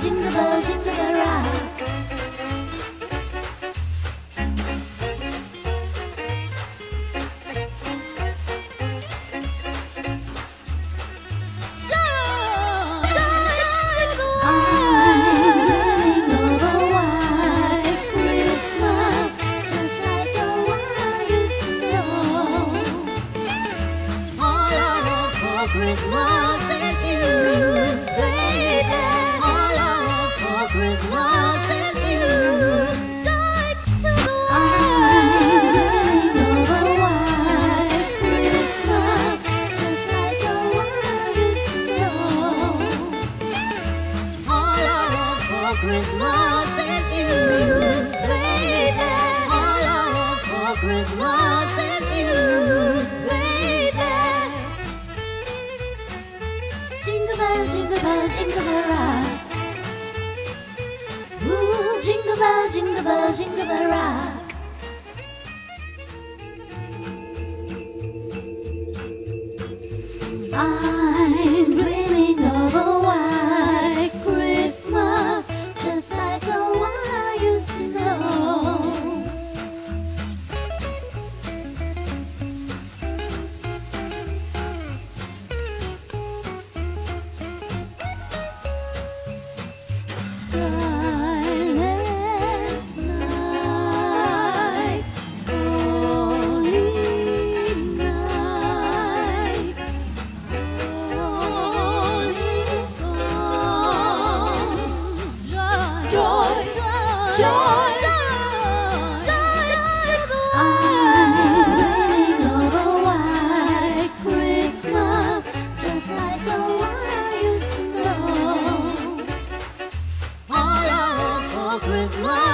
jingle bell, jingle bell rock. Christmas is you, baby. All I want for Christmas is you. Joy to the world. Over white Christmas, just like the one I used to know. All I want for Christmas is you, baby. All I want for Christmas is you, baby. Jingle bell, jingle bell, jingle bell rock. Ooh, jingle bell, jingle bell, jingle bell rock. I'm dreaming of a white Christmas, just like the one I used to know. Silent night, holy night, holy song, joy, joy, joy, joy, I'm dreaming of a white Christmas, just like the one I used to know. All I want for Christmas